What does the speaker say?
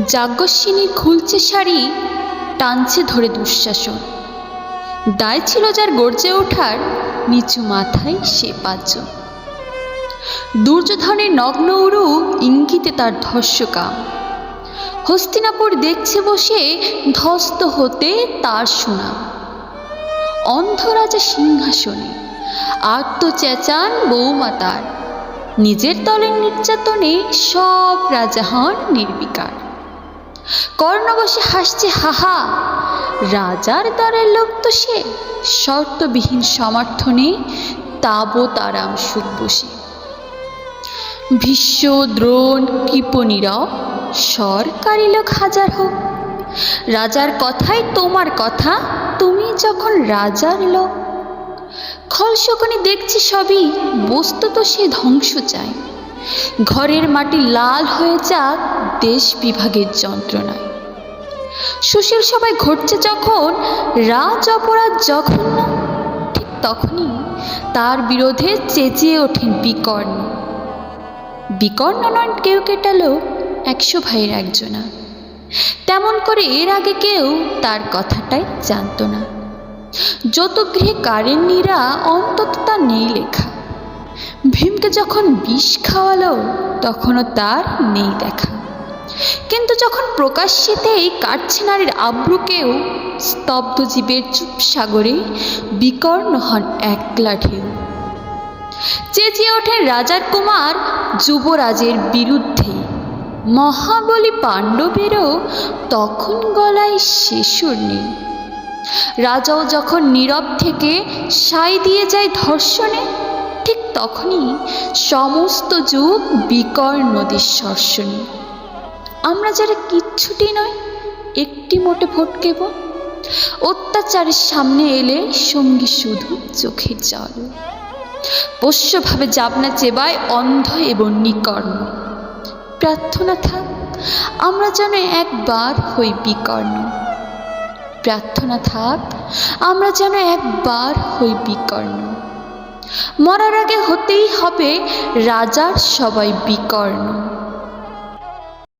যাজ্ঞসিনী খুলছে শাড়ি, টানছে ধরে দুঃশাসন। দায় ছিল যার গর্জে ওঠার, নিচু মাথায় সে পাঁচজন। দুর্যোধনের নগ্ন উরু ইঙ্গিতে তার ধর্ষকাম। হস্তিনাপুর দেখছে বসে ধ্বস্ত হতে তার সুনাম। অন্ধ রাজা সিংহাসনে, আর্ত চেঁচান বৌমা তার। নিজের দলের নির্যাতনে সব রাজা হন নির্বিকার। কর্ণ বসে হাসছে হাহা, রাজার দ্বারের লোক তো সে। শর্তবিহীন সমর্থনে তাবৎ আরাম সুখ বসে। ভীষ্ম দ্রোণ কৃপ নীরব, সরকারি লোক হাজার হোক। রাজার কথাই তোমার কথা, তুমি যখন রাজার লোক। খলশকনে দেখছে সবই, বস্তু তো সে ধ্বংস চায়। ঘরের মাটি লাল হয়ে যাক দেশ বিভাগের যন্ত্রণায়। সুশীল সবাই ঘটছে যখন রাজ অপরাধ জঘন্য, ঠিক তখনই তার বিরোধে চেঁচিয়ে ওঠেন বিকর্ণ। বিকর্ণ নন কেউ কেটালো 100 ভাইয়ের একজনা। তেমন করে এর আগে কেউ তার কথাটাই জানত না। যত গৃহে কারেন্নিরা অন্তত তা নেই লেখা। ভীমকে যখন বিষ খাওয়ালো তখনও তার নেই দেখা। কিন্তু যখন প্রকাশ্যেতেই কাটছে নারীর আব্রুকেও, স্তব্ধ জীবের চুপ সাগরে বিকর্ণ হন একলা ঢেউ। চেঁচিয়ে ওঠেন রাজার কুমার যুবরাজের বিরুদ্ধে। মহাবলী পাণ্ডবেরও তখন গলায় শেষর নেই। রাজাও যখন নীরব থেকে সায় দিয়ে যায় ধর্ষণে, ঠিক তখনই সমস্ত যুগ বিকর্ণদের শর্ষণে। আমরা যারা কিচ্ছুটি নয়, একটি মোটে ভটকেব। অত্যাচারের সামনে এলে সঙ্গী শুধু চোখের জল। পোষ্যভাবে যাবনা চেবায় অন্ধ এবং নিকর্ণ। প্রার্থনা থাক আমরা যেন একবার হই বিকর্ণ। প্রার্থনা থাক আমরা যেন একবার হই বিকর্ণ। মরার আগে হতেই হবে রাজার সবাই বিকর্ণ।